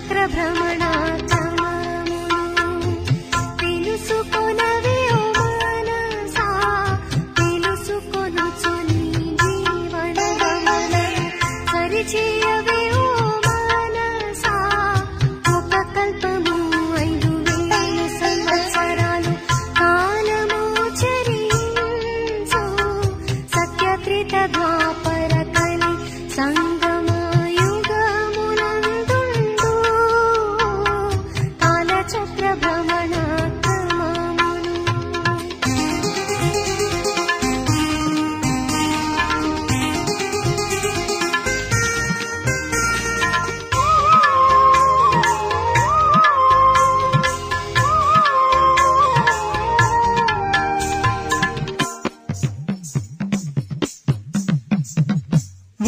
కాలచక్ర భ్రమణాక్రమమును తెలుసుకొనవే ఓ మనసా తెలుసుకొనుచు నీ జీవన గమనము సరిచేయవే ఓ మనసా ఒక కల్పము 5000 సంవత్సరాలు కాలము చరించు సత్యత్రేత ద్వాపర కలి సంగమయుగమునందుండు కాలచక్ర భ్రమణాక్రమమును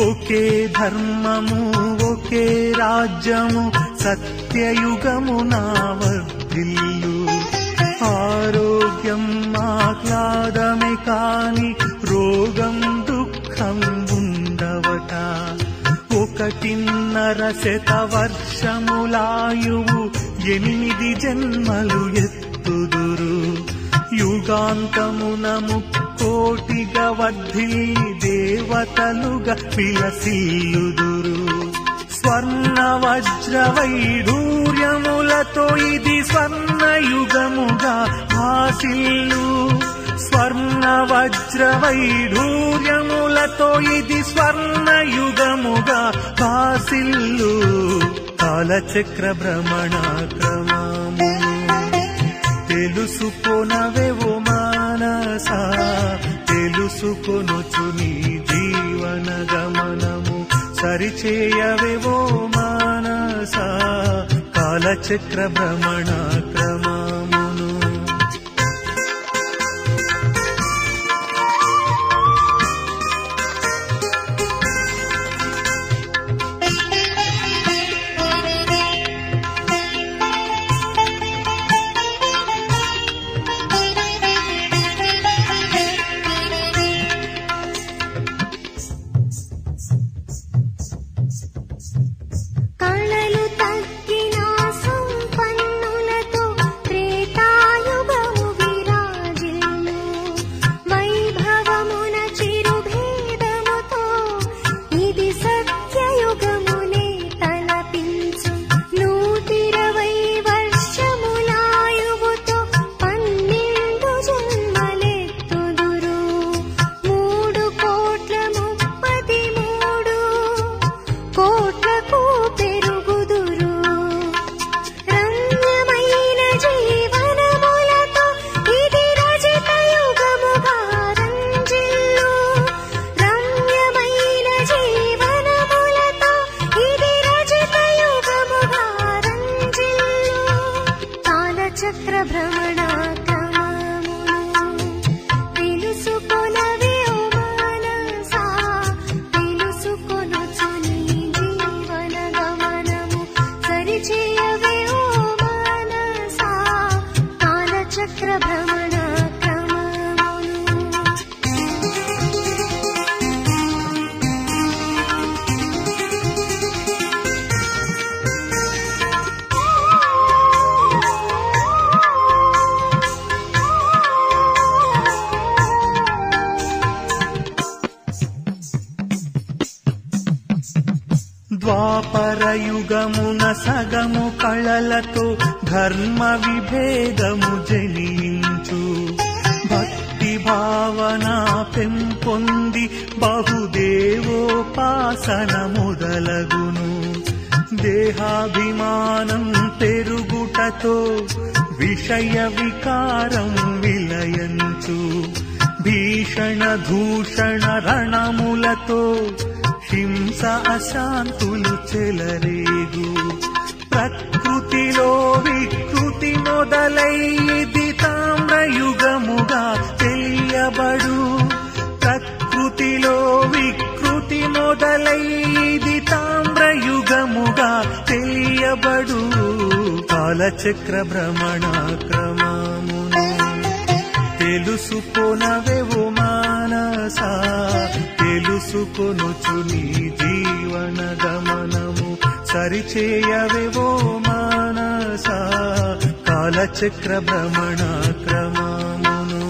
ఒకే ధర్మము ఒకే రాజ్యము సత్యయుగము నా వర్ధిల్లు ఆరోగ్యం ఆహ్లాదమే కాని రోగం దుఃఖం ఉండవట 1.5 శతవర్షములాయువు 8 జన్మలు ఎత్తుదురు యుగాంతమున 3,000,000 వర్ధిల్లి దేవతలుగా విలసిల్లుదురు స్వర్ణ వజ్ర వైఢూర్యములతో ఇది స్వర్ణయుగముగా భాసిల్లు స్వర్ణ వజ్ర వైఢూర్యములతో ఇది స్వర్ణయుగముగా భాసిల్లు కాలచక్ర భ్రమణాక్రమమును తెలుసుకొనవే ఓ మనసా తెలుసుకొనుచు నీ జీవన గమనము సరిచేయవే ఓ మనసా కాలచక్ర భ్రమణాక్రమమును కళలు తగ్గిన సంపన్నులతో త్రేతాయుగము విరాజిల్లు వైభవమున చిరుభేదముతో ఇది సత్యయుగమునే తలపించు 120 వర్షములాయువుతో 12 జన్మలెత్తుదురు 3,33,000,000 కోట్లకు పెరుగుదురు రమ్యమైన జీవనములతో ఇది రజిత యుగముగా రంజిల్లు రమ్యమైన జీవనములతో ఇది రజిత యుగముగా రంజిల్లు కాలచక్ర భ్రమణాక్రమమును తెలుసుకొనవే ఓ మనసా తెలుసుకొనుచు నీ జీవన గమనము సరిచేయవే ఓ మనసా కాలచక్ర భ్రమణాక్రమమును ద్వాపరయుగమున సగము కళలతో ధర్మ విభేదము జనించు భక్తి భావన పెంపొంది బహుదేవోపాసన మొదలగును దేహాభిమానం పెరుగుటతో విషయ వికారం విలయంచు భీషణ దూషణ రణములతో హింస అశాంతులు చెలరేగు ప్రకృతిలో వికృతి మొదలై ఇది తామ్రయుగముగా తెలియబడు ప్రకృతిలో వికృతి మొదలై ఇది తామ్రయుగముగా తెలియబడు కాలచక్ర భ్రమణాక్రమమును తెలుసుకొనవే ఓ మనసా తెలుసుకొనుచు నీ జీవన గమనము సరిచేయవేవో మానసా కాలచక్ర భ్రమణ క్రమమును.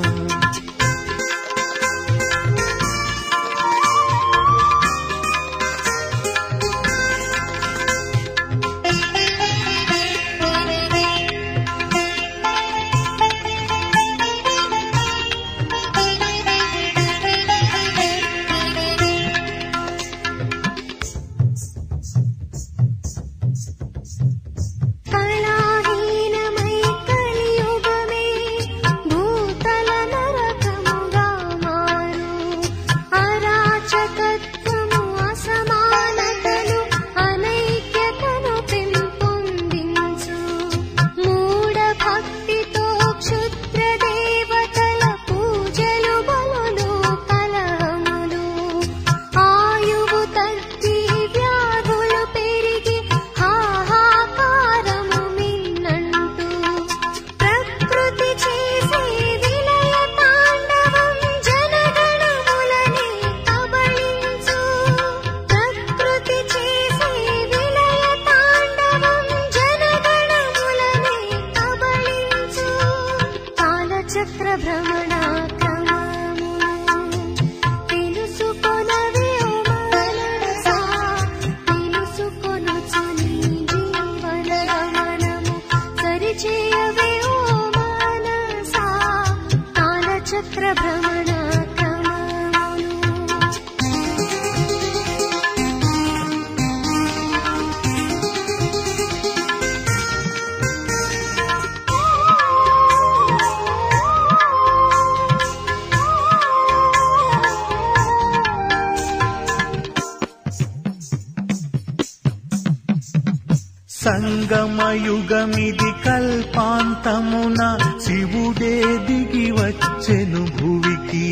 సంగమయుగమిది కల్పాంతమున శివుడే దిగి వచ్చెను భువికి.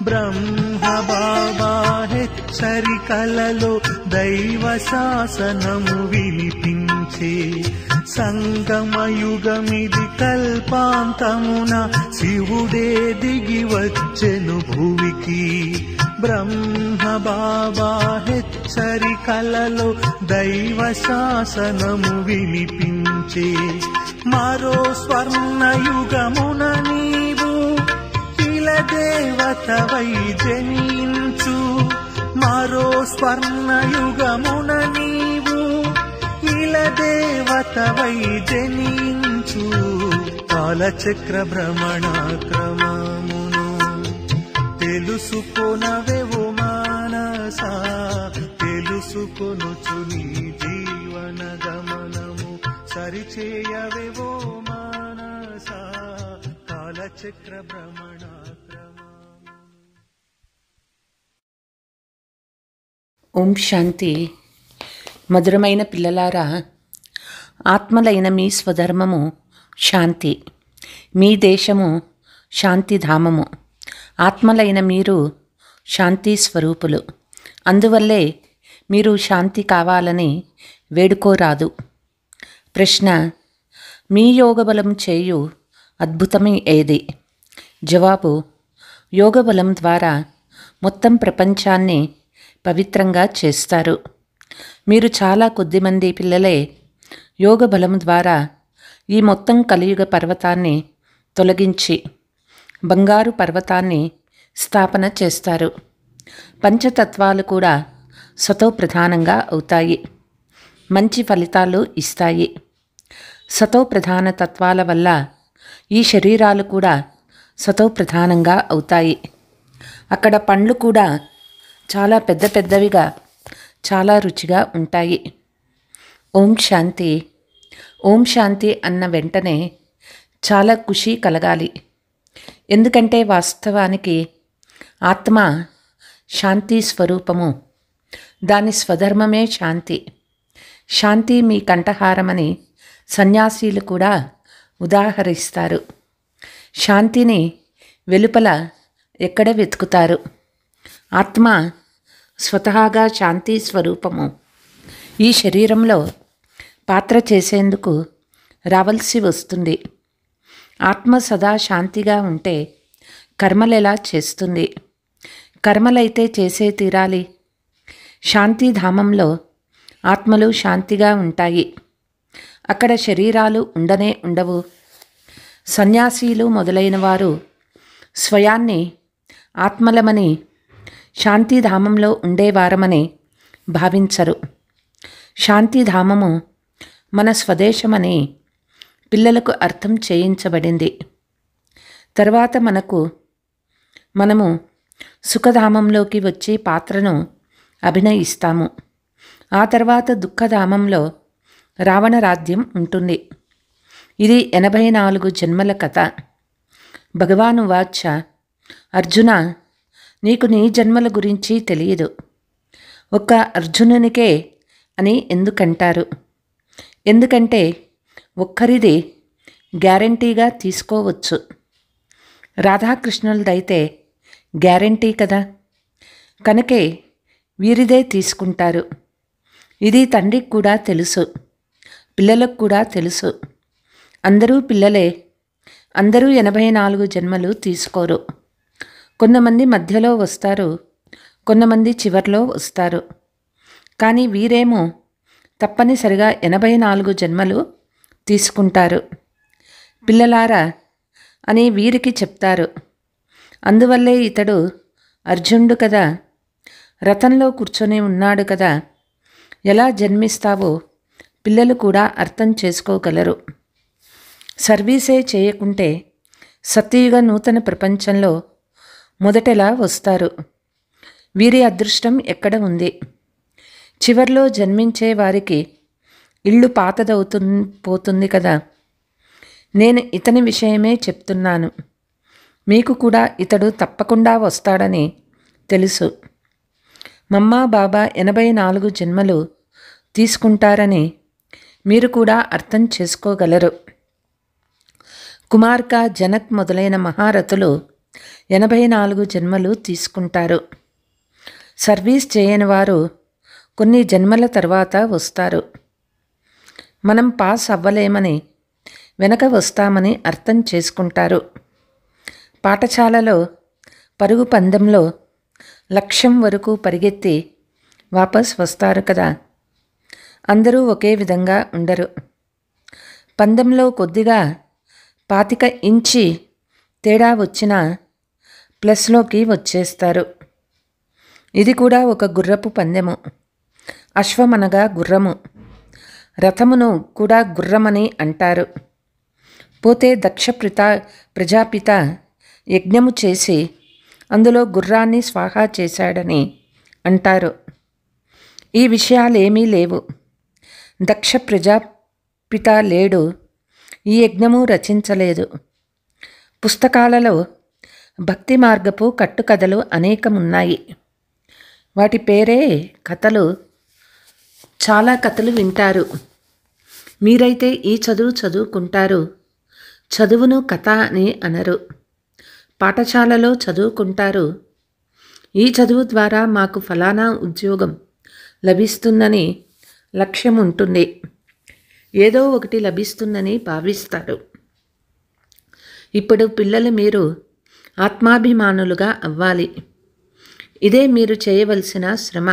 బ్రహ్మ బాబా హెచ్చరికలలో దైవ శాసనము వినిపించే. సంగమయుగమిది కల్పాంతమున శివుడే దిగి వచ్చెను భువికి. బ్రహ్మ బాబా హెచ్చరికలలో దైవ శాసనము వినిపించే. మరో స్వర్ణయుగమున నీవు ఇలదేవతవై జనించు. మరో స్వర్ణయుగమున నీవు ఇలదేవతవై జనించు. కాలచక్ర భ్రమణ క్రమమును తెలుసుకొనవేవో మానసా తెలుసుకొనుచు నీ జీవన గమనము సరిచేయవేవో మానసా కాలచక్ర భ్రమణ క్రమము. ఓం శాంతి. మధురమైన పిల్లలారా, ఆత్మలైన మీ స్వధర్మము శాంతి, మీ దేశము శాంతిధామము. ఆత్మలైన మీరు శాంతి స్వరూపులు. అందువల్లే మీరు శాంతి కావాలని వేడుకోరాదు. ప్రశ్న: మీ యోగబలం చేయు అద్భుతమే ఏది? జవాబు: యోగబలం ద్వారా మొత్తం ప్రపంచాన్ని పవిత్రంగా చేస్తారు. మీరు చాలా కొద్దిమంది పిల్లలే యోగబలం ద్వారా ఈ మొత్తం కలియుగ పర్వతాన్ని తొలగించి బంగారు పర్వతాన్ని స్థాపన చేస్తారు. పంచతత్వాలు కూడా సతో ప్రధానంగా అవుతాయి, మంచి ఫలితాలు ఇస్తాయి. సతో ప్రధాన తత్వాల వల్ల ఈ శరీరాలు కూడా సతో ప్రధానంగా అవుతాయి. అక్కడ పండ్లు కూడా చాలా పెద్ద పెద్దవిగా చాలా రుచిగా ఉంటాయి. ఓం శాంతి. ఓం శాంతి అన్న వెంటనే చాలా ఖుషి కలగాలి. ఎందుకంటే వాస్తవానికి ఆత్మ శాంతి స్వరూపము. దాని స్వధర్మమే శాంతి. శాంతి మీ కంఠహారమని సన్యాసీలు కూడా ఉదాహరిస్తారు. శాంతిని వెలుపల ఎక్కడ వెతుకుతారు? ఆత్మ స్వతహాగా శాంతి స్వరూపము. ఈ శరీరంలో పాత్ర చేసేందుకు రావలసి వస్తుంది. ఆత్మ సదా శాంతిగా ఉంటే కర్మలెలా చేస్తుంది? కర్మలైతే చేసే తీరాలి. శాంతిధామంలో ఆత్మలు శాంతిగా ఉంటాయి. అక్కడ శరీరాలు ఉండనే ఉండవు. సన్యాసీలు మొదలైన వారు స్వయాన్ని ఆత్మలమని, శాంతిధామంలో ఉండేవారమని భావించరు. శాంతిధామము మన స్వదేశమని పిల్లలకు అర్థం చేయించబడింది. తర్వాత మనము సుఖధామంలోకి వచ్చి పాత్రను అభినయిస్తాము. ఆ తర్వాత దుఃఖధామంలో రావణ రాజ్యం ఉంటుంది. ఇది 84 జన్మల కథ. భగవాను వాచ, అర్జున, నీకు నీ జన్మల గురించి తెలియదు. ఒక్క అర్జునునికే అని ఎందుకంటారు? ఎందుకంటే ఒక్కరిది గ్యారంటీగా తీసుకోవచ్చు. రాధాకృష్ణులదైతే గ్యారంటీ కదా, కనుకే వీరిదే తీసుకుంటారు. ఇది తండ్రికి కూడా తెలుసు, పిల్లలకు కూడా తెలుసు. అందరూ పిల్లలే. అందరూ 84 జన్మలు తీసుకోరు. కొంతమంది మధ్యలో వస్తారు, కొంతమంది చివర్లో వస్తారు. కానీ వీరేమో తప్పనిసరిగా 84 జన్మలు తీసుకుంటారు. పిల్లలారా అని వీరికి చెప్తారు. అందువల్లే ఇతడు అర్జునుడు కదా, రథంలో కూర్చొని ఉన్నాడు కదా, ఎలా జన్మిస్తావో పిల్లలు కూడా అర్థం చేసుకోగలరు. సర్వీసే చేయకుంటే సత్యయుగ నూతన ప్రపంచంలో మొదటలా వస్తారు. వీరి అదృష్టం ఎక్కడ ఉంది? చివర్లో జన్మించే వారికి ఇల్లు పోతుంది కదా. నేను ఇతని విషయమే చెప్తున్నాను. మీకు కూడా ఇతడు తప్పకుండా వస్తాడని తెలుసు. మమ్మా బాబా 84 జన్మలు తీసుకుంటారని మీరు కూడా అర్థం చేసుకోగలరు. కుమార్కా, జనక్ మొదలైన మహారథులు 84 జన్మలు తీసుకుంటారు. సర్వీస్ చేయని వారు కొన్ని జన్మల తర్వాత వస్తారు. మనం పాస్ అవ్వలేమని, వెనక వస్తామని అర్థం చేసుకుంటారు. పాఠశాలలో పరుగు పందెంలో లక్ష్యం వరకు పరిగెత్తి వాపస్ వస్తారు కదా. అందరూ ఒకే విధంగా ఉండరు. పందెంలో కొద్దిగా 25 ఇంచి తేడా వచ్చినా ప్లస్లోకి వచ్చేస్తారు. ఇది కూడా ఒక గుర్రపు పందెము. అశ్వమనగా గుర్రము, రథమును కూడా గుర్రమని అంటారు. పోతే దక్ష ప్రజాపిత యజ్ఞము చేసి అందులో గుర్రాన్ని స్వాహా చేశాడని అంటారు. ఈ విషయాలేమీ లేవు. దక్ష ప్రజాపిత లేడు, ఈ యజ్ఞము రచించలేదు. పుస్తకాలలో భక్తి మార్గపు కట్టుకథలు అనేకమున్నాయి. వాటి పేరే కథలు. చాలా కథలు వింటారు. మీరైతే ఈ చదువు చదువుకుంటారు. చదువును కథ అని అనరు. పాఠశాలలో చదువుకుంటారు. ఈ చదువు ద్వారా మాకు ఫలానా ఉద్యోగం లభిస్తుందని లక్ష్యం ఉంటుంది. ఏదో ఒకటి లభిస్తుందని భావిస్తారు. ఇప్పుడు పిల్లలు మీరు ఆత్మాభిమానులుగా అవ్వాలి. ఇదే మీరు చేయవలసిన శ్రమ.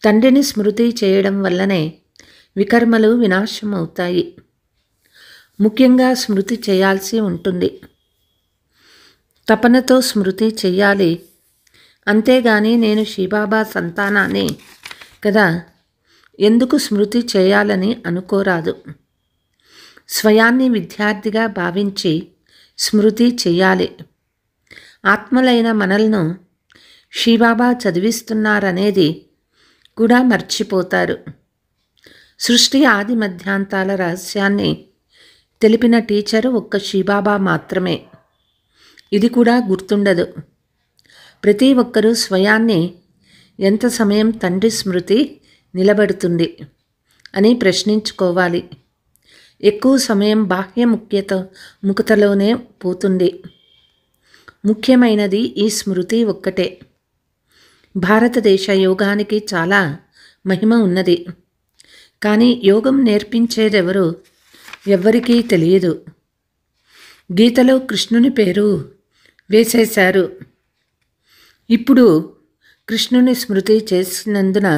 తండ్రిని స్మృతి చేయడం వల్లనే వికర్మలు వినాశమవుతాయి. ముఖ్యంగా స్మృతి చేయాల్సి ఉంటుంది. తపనతో స్మృతి చెయ్యాలి. అంతేగాని నేను శివబాబా సంతానాన్ని కదా, ఎందుకు స్మృతి చేయాలని అనుకోరాదు. స్వయాన్ని విద్యార్థిగా భావించి స్మృతి చెయ్యాలి. ఆత్మలైన మనల్ని శివబాబా చదివిస్తున్నారనేది కూడా మర్చిపోతారు. సృష్టి ఆది మధ్యాంతాల రహస్యాన్ని తెలిపిన టీచరు ఒక్క శివబాబా మాత్రమే. ఇది కూడా గుర్తుండదు. ప్రతి ఒక్కరూ స్వయాన్ని ఎంత సమయం తండ్రి స్మృతి నిలబడుతుంది అని ప్రశ్నించుకోవాలి. ఎక్కువ సమయం బాహ్య ముఖతలోనే పోతుంది. ముఖ్యమైనది ఈ స్మృతి ఒక్కటే. భారతదేశ యోగానికి చాలా మహిమ ఉన్నది. కానీ యోగం నేర్పించేదెవరో ఎవ్వరికీ తెలియదు. గీతలో కృష్ణుని పేరు వేసేశారు. ఇప్పుడు కృష్ణుని స్మృతి చేసినందున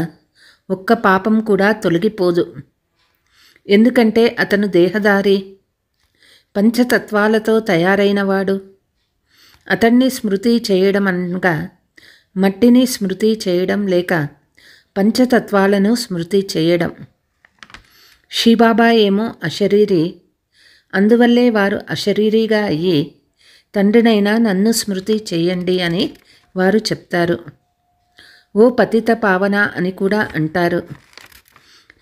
ఒక్క పాపం కూడా తొలగిపోదు. ఎందుకంటే అతను దేహదారి, పంచతత్వాలతో తయారైనవాడు. అతన్ని స్మృతి చేయడం అనగా మట్టిని స్మృతి చేయడం లేక పంచతత్వాలను స్మృతి చేయడం. శివబాబా ఏమో అశరీరి, అందువల్లే వారు అశరీరిగా అయ్యి తండ్రినైనా నన్ను స్మృతి చేయండి అని వారు చెప్తారు. ఓ పతిత పావన అని కూడా అంటారు.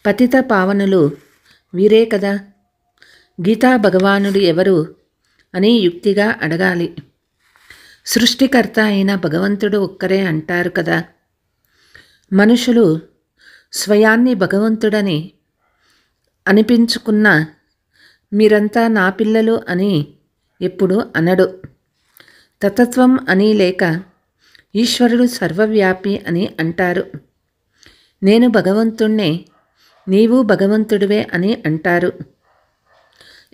పతిత పావనులు వీరే కదా. గీతా భగవానుడు ఎవరు అని యుక్తిగా అడగాలి. సృష్టికర్త అయిన భగవంతుడు ఒక్కరే అంటారు కదా. మనుషులు స్వయాన్ని భగవంతుడని అనిపించుకున్న మీరంతా నా పిల్లలు అని ఎప్పుడు అనడు. తతత్వం అని లేక ఈశ్వరుడు సర్వవ్యాపి అని అంటారు. నేను భగవంతుణ్ణే, నీవు భగవంతుడివే అని అంటారు.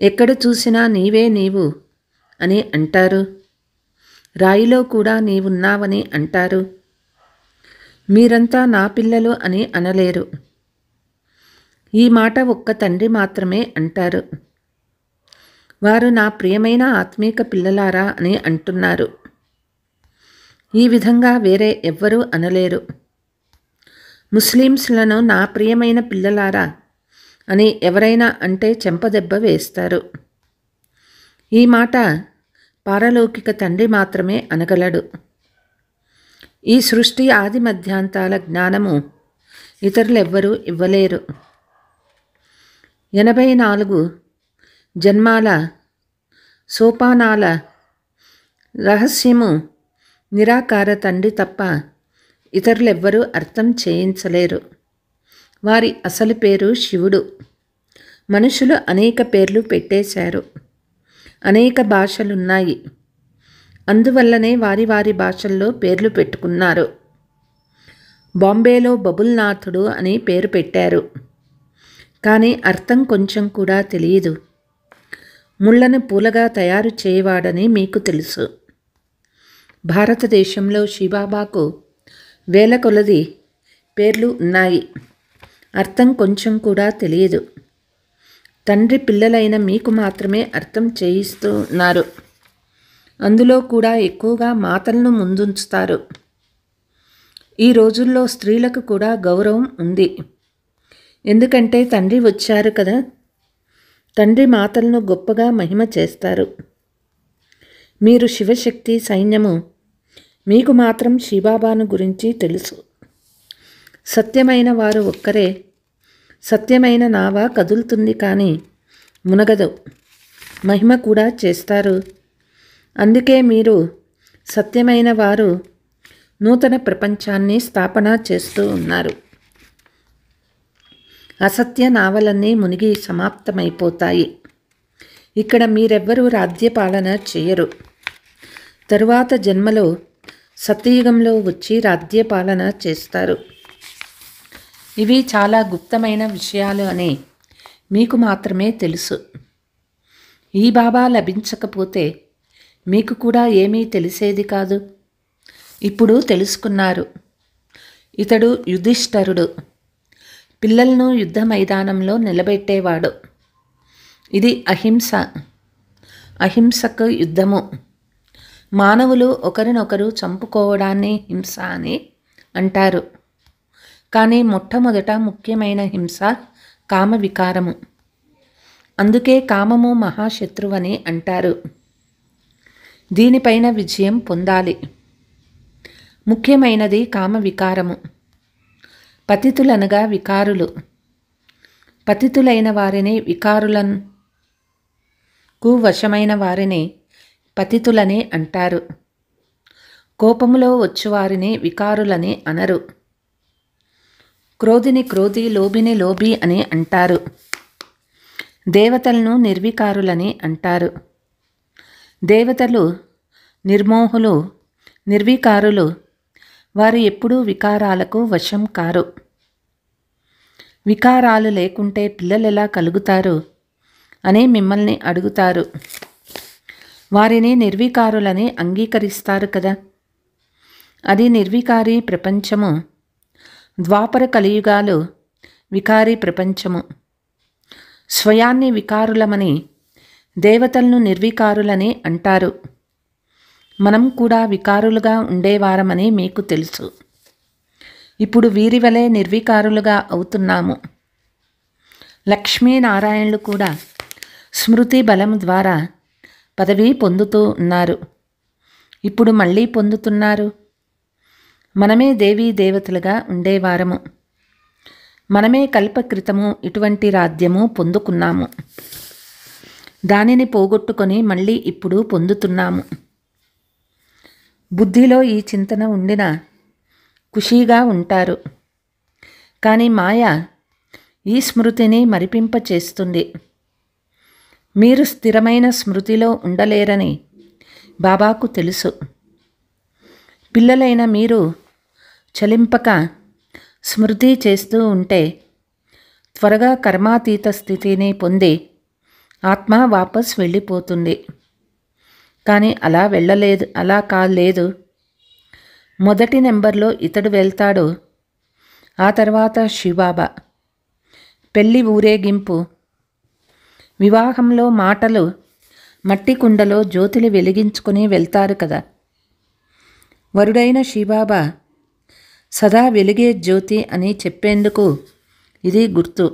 ఎక్కడ చూసినా నీవే నీవు అని అంటారు. రాయిలో కూడా నీవున్నావని అంటారు. మీరంతా నా పిల్లలు అని అనలేరు. ఈ మాట ఒక్క తండ్రి మాత్రమే అంటారు. వారు నా ప్రియమైన ఆత్మీక పిల్లలారా అని అంటున్నారు. ఈ విధంగా వేరే ఎవ్వరూ అనలేరు. ముస్లిమ్స్లను నా ప్రియమైన పిల్లలారా అని ఎవరైనా అంటే చెంపదెబ్బ వేస్తారు. ఈ మాట పారలౌకిక తండ్రి మాత్రమే అనగలడు. ఈ సృష్టి ఆది మధ్యాంతాల జ్ఞానము ఇతరులెవ్వరూ ఇవ్వలేరు. 84 జన్మాల సోపానాల రహస్యము నిరాకార తండ్రి తప్ప ఇతరులెవ్వరూ అర్థం చేయించలేరు. వారి అసలు పేరు శివుడు. మనుషులు అనేక పేర్లు పెట్టేశారు. అనేక భాషలున్నాయి. అందువల్లనే వారి వారి భాషల్లో పేర్లు పెట్టుకున్నారు. బాంబేలో బబుల్నాథుడు అని పేరు పెట్టారు. కానీ అర్థం కొంచెం కూడా తెలియదు. ముళ్ళను పూలగా తయారు చేయవాడని మీకు తెలుసు. భారతదేశంలో శివబాబాకు వేల కొలది పేర్లు ఉన్నాయి. అర్థం కొంచెం కూడా తెలియదు. తండ్రి పిల్లలైన మీకు మాత్రమే అర్థం చేయిస్తూ ఉన్నారు. అందులో కూడా ఎక్కువగా మాటలను ముందుంచుతారు. ఈ రోజుల్లో స్త్రీలకు కూడా గౌరవం ఉంది. ఎందుకంటే తండ్రి వచ్చారు కదా. తండ్రి మాటలను గొప్పగా మహిమ చేస్తారు. మీరు శివశక్తి సైన్యము. మీకు మాత్రం శివబాబాను గురించి తెలుసు. సత్యమైన వారు ఒక్కరే. సత్యమైన నావ కదులుతుంది కానీ మునగదు. మహిమ కూడా చేస్తారు. అందుకే మీరు సత్యమైన వారు నూతన ప్రపంచాన్ని స్థాపన చేస్తూ ఉన్నారు. అసత్య నావలన్నీ మునిగి సమాప్తమైపోతాయి. ఇక్కడ మీరెవ్వరూ రాజ్యపాలన చేయరు. తరువాత జన్మలో సత్యయుగంలో వచ్చి రాజ్యపాలన చేస్తారు. ఇవి చాలా గుప్తమైన విషయాలు అని మీకు మాత్రమే తెలుసు. ఈ బాబా లభించకపోతే మీకు కూడా ఏమీ తెలిసేది కాదు. ఇప్పుడు తెలుసుకున్నారు. ఇతడు యుధిష్ఠరుడు. పిల్లలను యుద్ధ మైదానంలో నిలబెట్టేవాడు. ఇది అహింస. అహింసకు యుద్ధము. మానవులు ఒకరినొకరు చంపుకోవడాన్ని హింస అని అంటారు. కానీ మొట్టమొదట ముఖ్యమైన హింస కామ వికారము. అందుకే కామము మహాశత్రువని అంటారు. దీనిపైన విజయం పొందాలి. ముఖ్యమైనది కామ వికారము. పతితులనగా వికారులు. పతితులైన వారిని వికారులకు వశమైన వారిని పతితులని అంటారు. కోపములో వచ్చువారిని వికారులని అనరు. క్రోధిని క్రోధి, లోభిని లోభి అని అంటారు. దేవతలను నిర్వికారులని అంటారు. దేవతలు నిర్మోహులు, నిర్వికారులు. వారు ఎప్పుడూ వికారాలకు వశం కారు. వికారాలు లేకుంటే పిల్లలు ఎలా కలుగుతారు అని మిమ్మల్ని అడుగుతారు. వారిని నిర్వికారులని అంగీకరిస్తారు కదా. అది నిర్వికారి ప్రపంచము. ద్వాపర కలియుగాలు వికారీ ప్రపంచము. స్వయాన్ని వికారులమని, దేవతలను నిర్వికారులని అంటారు. మనం కూడా వికారులుగా ఉండేవారమని మీకు తెలుసు. ఇప్పుడు వీరి వలె నిర్వికారులుగా అవుతున్నాము. లక్ష్మీనారాయణులు కూడా స్మృతి బలం ద్వారా పదవి పొందుతూ ఉన్నారు. ఇప్పుడు మళ్ళీ పొందుతున్నారు. మనమే దేవీ దేవతలుగా ఉండేవారము. మనమే కల్పకృతము ఇటువంటి రాజ్యము పొందుకున్నాము. దానిని పోగొట్టుకొని మళ్ళీ ఇప్పుడు పొందుతున్నాము. బుద్ధిలో ఈ చింతన ఉండిన ఖుషీగా ఉంటారు. కానీ మాయ ఈ స్మృతిని మరిపింపచేస్తుంది. మీరు స్థిరమైన స్మృతిలో ఉండలేరని బాబాకు తెలుసు. పిల్లలైన మీరు చలింపక స్మృతి చేస్తూ ఉంటే త్వరగా కర్మాతీత స్థితిని పొంది ఆత్మ వాపస్ వెళ్ళిపోతుంది. కానీ అలా కాలేదు. మొదటి నెంబర్లో ఇతడు వెళ్తాడు. ఆ తర్వాత శివబాబా. పెళ్లి ఊరేగింపు, వివాహంలో మాటలు, మట్టి కుండలో జ్యోతిని వెలిగించుకుని వెళ్తారు కదా. వరుడైన శివబాబా సదా వెలిగే జ్యోతి అని చెప్పేందుకు ఇది గుర్తు.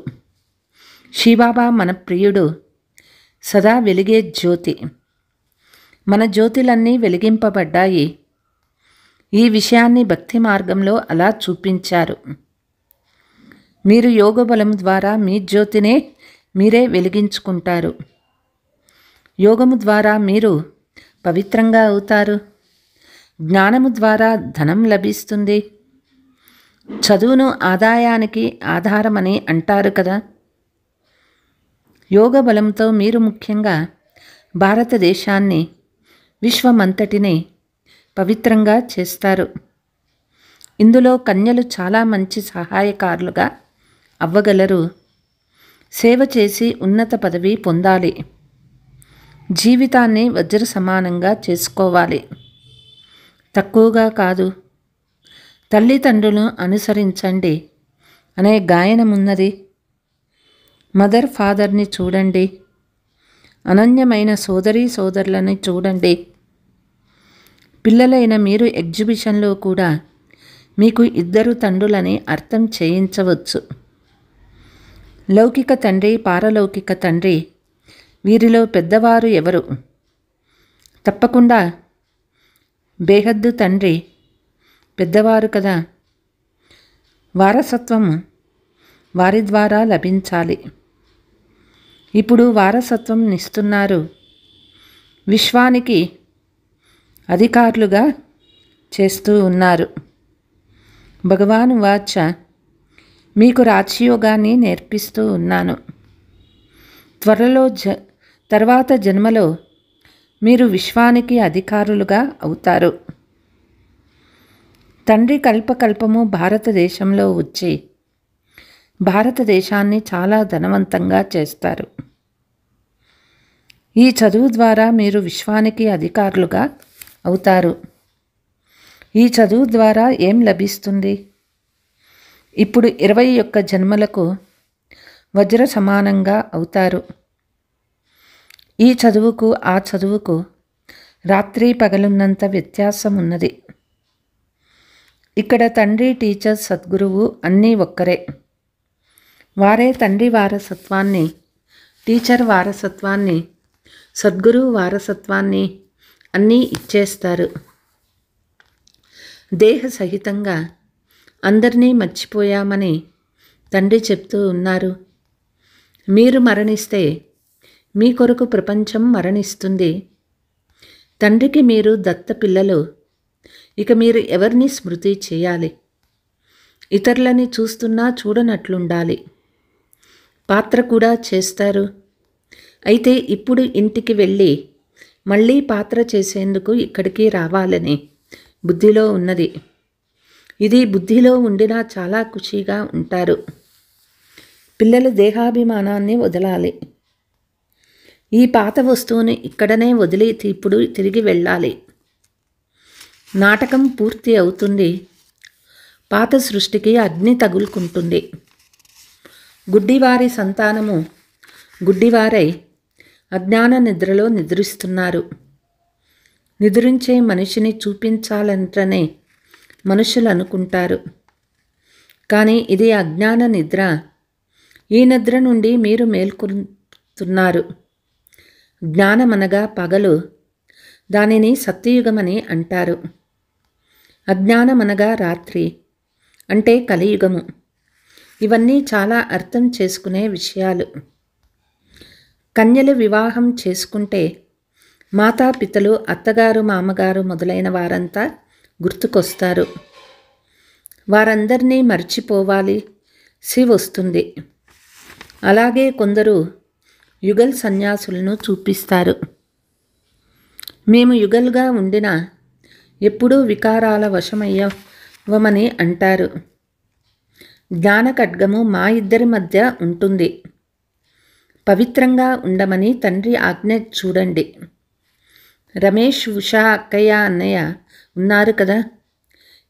శివబాబా మన ప్రియుడు, సదా వెలిగే జ్యోతి. మన జ్యోతులన్నీ వెలిగింపబడ్డాయి. ఈ విషయాన్ని భక్తి మార్గంలో అలా చూపించారు. మీరు యోగబలం ద్వారా మీ జ్యోతినే మీరే వెలిగించుకుంటారు. యోగము ద్వారా మీరు పవిత్రంగా అవుతారు. జ్ఞానము ద్వారా ధనం లభిస్తుంది. చదువును ఆదాయానికి ఆధారమని అంటారు కదా. యోగ బలంతో మీరు ముఖ్యంగా భారతదేశాన్ని, విశ్వమంతటిని పవిత్రంగా చేస్తారు. ఇందులో కన్యలు చాలా మంచి సహాయకారులుగా అవ్వగలరు. సేవ చేసి ఉన్నత పదవి పొందాలి. జీవితాన్ని వజ్ర సమానంగా చేసుకోవాలి. తక్కువగా కాదు. తల్లిదండ్రులను అనుసరించండి అనే గాయనమున్నది. మదర్ ఫాదర్ని చూడండి. అనన్యమైన సోదరీ సోదరులని చూడండి. పిల్లలైన మీరు ఎగ్జిబిషన్లో కూడా మీకు 2 తండ్రులని అర్థం చేయించవచ్చు. లౌకిక తండ్రి, పారలౌకిక తండ్రి, వీరిలో పెద్దవారు ఎవరు? తప్పకుండా బేహద్దు తండ్రి పెద్దవారు కదా. వారసత్వము వారి ద్వారా లభించాలి. ఇప్పుడు వారసత్వం ఇస్తున్నారు. విశ్వానికి అధికారులుగా చేస్తూ ఉన్నారు. భగవాను వాచ, మీకు రాజయోగాన్ని నేర్పిస్తూ ఉన్నాను. త్వరలో తర్వాత జన్మలో మీరు విశ్వానికి అధికారులుగా అవుతారు. తండ్రి కల్పకల్పము భారతదేశంలో వచ్చి భారతదేశాన్ని చాలా ధనవంతంగా చేస్తారు. ఈ చదువు ద్వారా మీరు విశ్వానికి అధికారులుగా అవుతారు. ఈ చదువు ద్వారా ఏం లభిస్తుంది? ఇప్పుడు 21 జన్మలకు వజ్ర సమానంగా అవుతారు. ఈ చదువుకు ఆ చదువుకు రాత్రి పగలున్నంత వ్యత్యాసం ఉన్నది. ఇక్కడ తండ్రి, టీచర్, సద్గురువు అన్నీ ఒక్కరే. వారే తండ్రి వారసత్వాన్ని, టీచర్ వారసత్వాన్ని, సద్గురువు వారసత్వాన్ని అన్నీ ఇచ్చేస్తారు. దేహ సహితంగా అందరినీ మర్చిపోయామని తండ్రి చెప్తూ ఉన్నారు. మీరు మరణిస్తే మీ కొరకు ప్రపంచం మరణిస్తుంది. తండ్రికి మీరు దత్త పిల్లలు. ఇక మీరు ఎవరిని స్మృతి చేయాలి? ఇతరులని చూస్తున్నా చూడనట్లుండాలి. పాత్ర కూడా చేస్తారు. అయితే ఇప్పుడు ఇంటికి వెళ్ళి మళ్ళీ పాత్ర చేసేందుకు ఇక్కడికి రావాలని బుద్ధిలో ఉన్నది. ఇది బుద్ధిలో ఉండినా చాలా ఖుషీగా ఉంటారు. పిల్లలు దేహాభిమానాన్ని వదలాలి. ఈ పాత వస్తువుని ఇక్కడనే వదిలి ఇప్పుడు తిరిగి వెళ్ళాలి. నాటకం పూర్తి అవుతుంది. పాత సృష్టికి అగ్ని తగులుకుంటుంది. గుడ్డివారి సంతానము గుడ్డివారై అజ్ఞాన నిద్రలో నిద్రిస్తున్నారు. నిద్రించే మనిషిని చూపించాలంటనే మనుషులు అనుకుంటారు. కానీ ఇది అజ్ఞాన నిద్ర. ఈ నిద్ర నుండి మీరు మేల్కొంటున్నారు. జ్ఞానమనగా పగలు, దానిని సత్యయుగమని అంటారు. అజ్ఞానమనగా రాత్రి, అంటే కలియుగము. ఇవన్నీ చాలా అర్థం చేసుకునే విషయాలు. కన్యలు వివాహం చేసుకుంటే మాతాపితలు, అత్తగారు, మామగారు మొదలైన వారంతా గుర్తుకొస్తారు. వారందరినీ మర్చిపోవాలి వస్తుంది. అలాగే కొందరు యుగల్ సన్యాసులను చూపిస్తారు. మేము యుగల్గా ఉండినా ఎప్పుడూ వికారాల వశమయ్యవమని అంటారు. జ్ఞాన ఖడ్గము మా ఇద్దరి మధ్య ఉంటుంది. పవిత్రంగా ఉండమని తండ్రి ఆజ్ఞ చూడండి. రమేష్, ఉషా, అక్కయ్య, అన్నయ్య ఉన్నారు కదా,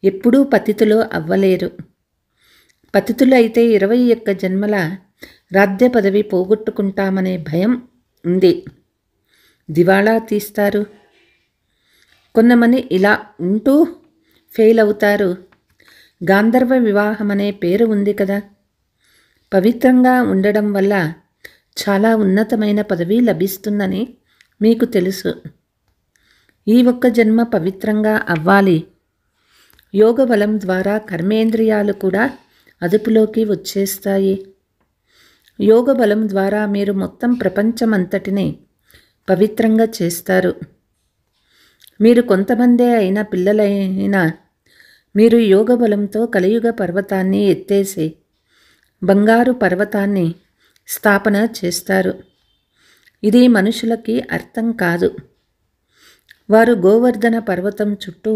ఎప్పుడూ పతితులు అవ్వలేరు. పతితులు అయితే 21 జన్మల రాజ్య పదవి పోగొట్టుకుంటామనే భయం ఉంది. దివాళా తీస్తారు. కొంతమంది ఇలా ఉంటూ ఫెయిల్ అవుతారు. గాంధర్వ వివాహం అనే పేరు ఉంది కదా. పవిత్రంగా ఉండడం వల్ల చాలా ఉన్నతమైన పదవి లభిస్తుందని మీకు తెలుసు. ఈ ఒక్క జన్మ పవిత్రంగా అవ్వాలి. యోగ బలం ద్వారా కర్మేంద్రియాలు కూడా అదుపులోకి వచ్చేస్తాయి. యోగ బలం ద్వారా మీరు మొత్తం ప్రపంచమంతటిని పవిత్రంగా చేస్తారు. మీరు కొంతమందే అయిన పిల్లలైనా మీరు యోగ బలంతో కలియుగ పర్వతాన్ని ఎత్తేసి బంగారు పర్వతాన్ని స్థాపన చేస్తారు. ఇది మనుషులకి అర్థం కాదు. వారు గోవర్ధన పర్వతం చుట్టూ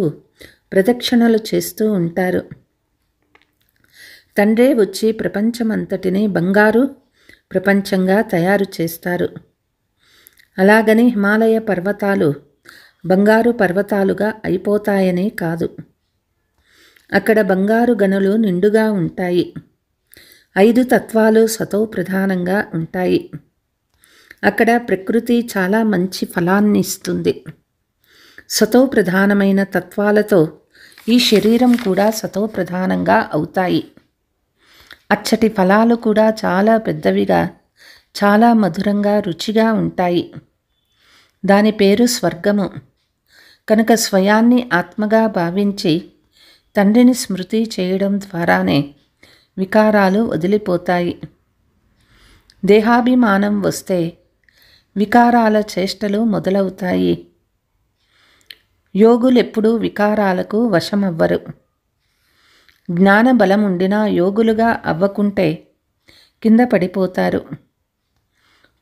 ప్రదక్షిణలు చేస్తూ ఉంటారు. తండ్రే వచ్చి ప్రపంచమంతటిని బంగారు ప్రపంచంగా తయారు చేస్తారు. అలాగని హిమాలయ పర్వతాలు బంగారు పర్వతాలుగా అయిపోతాయనే కాదు. అక్కడ బంగారు గనులు నిండుగా ఉంటాయి. 5 తత్వాలు సతో ప్రధానంగా ఉంటాయి. అక్కడ ప్రకృతి చాలా మంచి ఫలాన్ని ఇస్తుంది. సతో ప్రధానమైన తత్వాలతో ఈ శరీరం కూడా సతో ప్రధానంగా అవుతాయి. అచ్చటి ఫలాలు కూడా చాలా పెద్దవిగా, చాలా మధురంగా, రుచిగా ఉంటాయి. దాని పేరు స్వర్గము. కనుక స్వయాన్ని ఆత్మగా భావించి తండ్రిని స్మృతి చేయడం ద్వారానే వికారాలు వదిలిపోతాయి. దేహాభిమానం వస్తే వికారాల చేష్టలు మొదలవుతాయి. యోగులెప్పుడూ వికారాలకు వశమవ్వరు. జ్ఞాన బలం ఉండినా యోగులుగా అవ్వకుంటే కింద పడిపోతారు.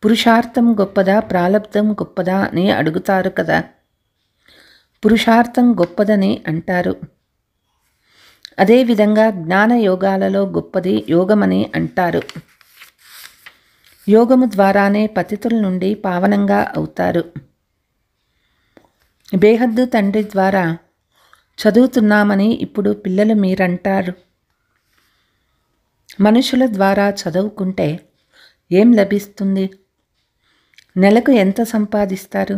పురుషార్థం గొప్పదా, ప్రాలబ్ధం గొప్పదా అని అడుగుతారు కదా. పురుషార్థం గొప్పదని అంటారు. అదేవిధంగా జ్ఞాన యోగాలలో గొప్పది యోగమని అంటారు. యోగము ద్వారానే పతితుల నుండి పావనంగా అవుతారు. బేహద్దు తండ్రి ద్వారా చదువుతున్నామని ఇప్పుడు పిల్లలు మీరంటారు. మనుషుల ద్వారా చదువుకుంటే ఏం లభిస్తుంది? నెలకు ఎంత సంపాదిస్తారు?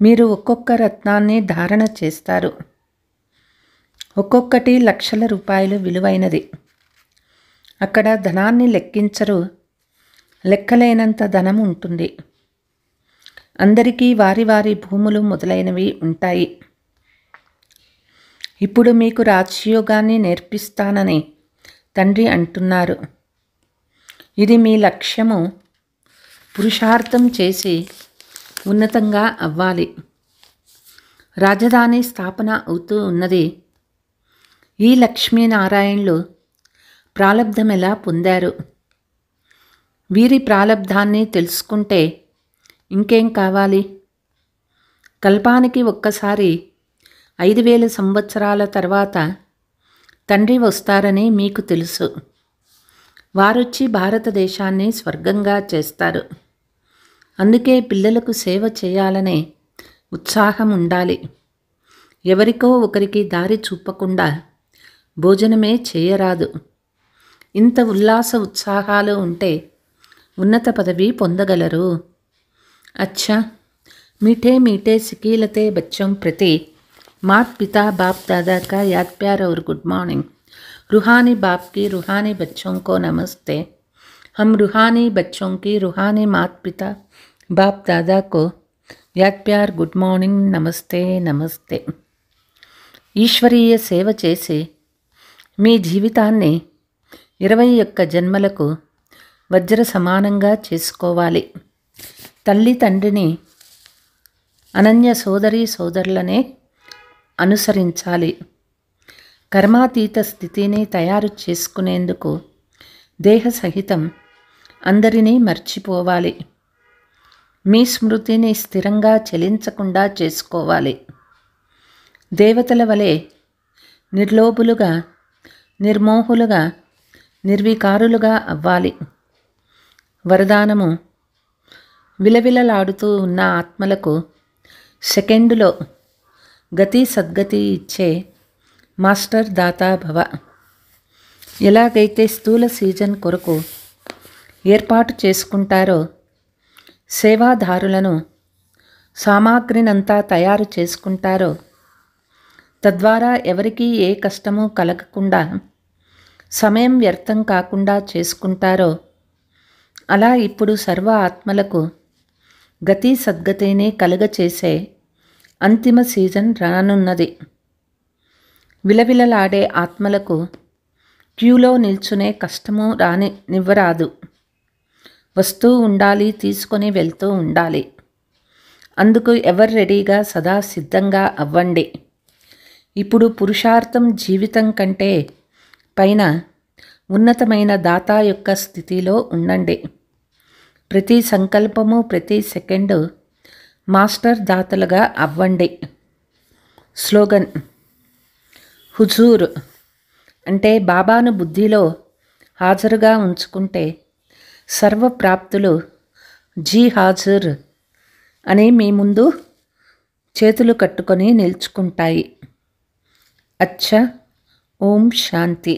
మీరు ఒక్కొక్క రత్నాన్ని ధారణ చేస్తారు. ఒక్కొక్కటి లక్షల రూపాయలు విలువైనది. అక్కడ ధనాన్ని లెక్కించరు. లెక్కలేనంత ధనం ఉంటుంది. అందరికీ వారి వారి భూములు మొదలైనవి ఉంటాయి. ఇప్పుడు మీకు రాజయోగాన్ని నేర్పిస్తానని తండ్రి అంటున్నారు. ఇది మీ లక్ష్యము. పురుషార్థం చేసి ఉన్నతంగా అవ్వాలి. రాజధాని స్థాపన అవుతూ ఉన్నది. ఈ లక్ష్మీనారాయణులు ప్రాలబ్ధం ఎలా పొందారు? వీరి ప్రాలబ్ధాన్ని తెలుసుకుంటే ఇంకేం కావాలి? కల్పానికి ఒక్కసారి 5000 సంవత్సరాల తర్వాత తండ్రి వస్తారని మీకు తెలుసు. వారొచ్చి భారతదేశాన్ని స్వర్గంగా చేస్తారు. అందుకే పిల్లలకు సేవ చేయాలనే ఉత్సాహం ఉండాలి. ఎవరికో ఒకరికి దారి చూపకుండా భోజనమే చేయరాదు. ఇంత ఉల్లాస ఉత్సాహాలు ఉంటే ఉన్నత పదవి పొందగలరు. అచ్చా, मीठे मीठे सिकीलते बच्चों प्रति मात पिता बाप दादा का याद प्यार और गुड मॉर्निंग. रूहानी बाप की रूहानी बच्चों को नमस्ते. हम रूहानी बच्चों की रूहानी मात पिता बाप दादा को याद प्यार गुड मॉर्निंग नमस्ते नमस्ते. ఈశ్వరీయ సేవ చేసి మీ జీవితాన్ని 21 జన్మలకు వజ్ర సమానంగా చేసుకోవాలి. తల్లి తండ్రిని అనన్య సోదరీ సోదరులనే అనుసరించాలి. కర్మాతీత స్థితిని తయారు చేసుకునేందుకు దేహ సహితం అందరినీ మర్చిపోవాలి. మీ స్మృతిని స్థిరంగా చలించకుండా చేసుకోవాలి. దేవతల వలె నిర్లోభులుగా, నిర్మోహులుగా, నిర్వికారులుగా అవ్వాలి. వరదానము: విలవిలలాడుతూ ఉన్న ఆత్మలకు సెకండులో గతి సద్గతి ఇచ్చే మాస్టర్ దాతా భవ. ఎలాగైతే స్థూల సీజన్ కొరకు ఏర్పాటు చేసుకుంటారో సేవాదారులను సామాగ్రినంతా తయారు చేసుకుంటారో, తద్వారా ఎవరికీ ఏ కష్టము కలగకుండా సమయం వ్యర్థం కాకుండా చేసుకుంటారో, అలా ఇప్పుడు సర్వ ఆత్మలకు గతి సద్గతిని కలుగచేసే అంతిమ సీజన్ రానున్నది. విలవిలలాడే ఆత్మలకు క్యూలో నిల్చునే కష్టము రానివ్వరాదు. వస్తూ ఉండాలి, తీసుకొని వెళ్తూ ఉండాలి. అందుకు ఎవరు రెడీగా సదా సిద్ధంగా అవ్వండి. ఇప్పుడు పురుషార్థం జీవితం కంటే పైన ఉన్నతమైన దాతా యొక్క స్థితిలో ఉండండి. ప్రతి సంకల్పము, ప్రతి సెకండు మాస్టర్ దాతలుగా అవ్వండి. స్లోగన్: హుజూర్ అంటే బాబాను బుద్ధిలో హాజరుగా ఉంచుకుంటే సర్వప్రాప్తులు జీ హాజర్ అని మీ ముందు చేతులు కట్టుకొని నిల్చుకుంటాయి. అచ్చా, ఓం శాంతి.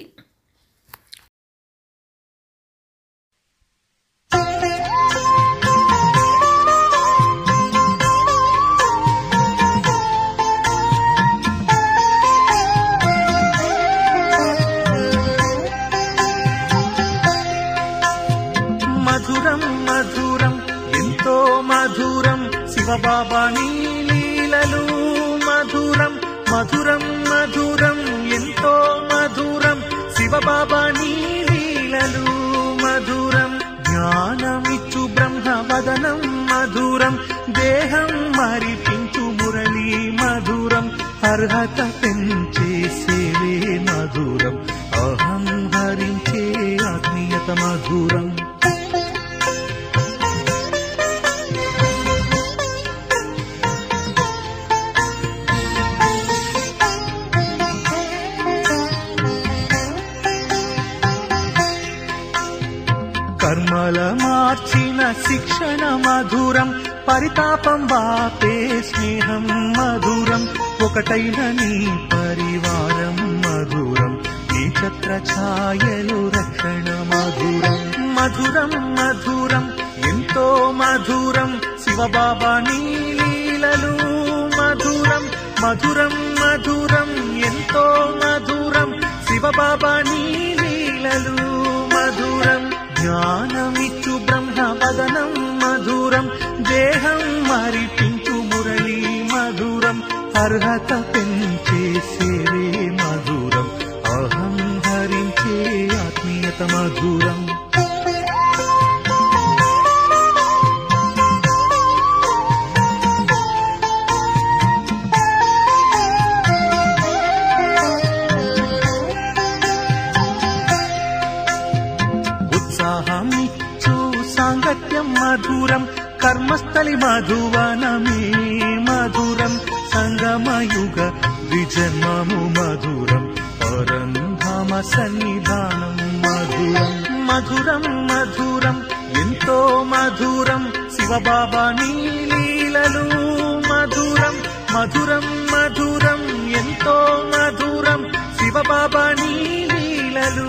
శివబాబా నీ లీలలు మధురం మధురం మధురం ఎంతో మధురం. శివబాబా నీ లీలలు మధురం. జ్ఞానమిచ్చు బ్రహ్మవదనం మధురం. దేహం మరిపించు మురళీ మధురం. అర్హత పెంచే సేవే మధురం. అహం హరించే ఆత్మీయత మధురం. కర్మల మార్చిన శిక్షణ మధురం. పరితాపం వాపే స్నేహం మధురం. ఒకటైన నీ పరివారం మధురం. నీ ఛత్ర ఛాయలు రక్షణ మధురం. మధురం మధురం ఎంతో మధురం. శివబాబా నీ లీలలు మధురం మధురం మధురం ఎంతో మధురం. శివబాబా నీ లీలలు మధురం. జ్ఞానమిచ్చు బ్రహ్మవదనం మధురం. దేహం మరిపించు మురళీ మధురం. అర్హత పెంచే సేవే మధురం. అహం హరించే ఆత్మీయత మధురం. ఉత్సాహమిచ్చు సాంగత్యం మధురం. కర్మస్థలి మధువనమే మధురం. సంగమయుగ ద్విజన్మము మధురం. పరంధామ సన్నిధానం మధురం. మధురం మధురం ఎంతో మధురం. శివబాబా నీ లీలలు మధురం మధురం మధురం ఎంతో మధురం. శివబాబా నీ లీలలు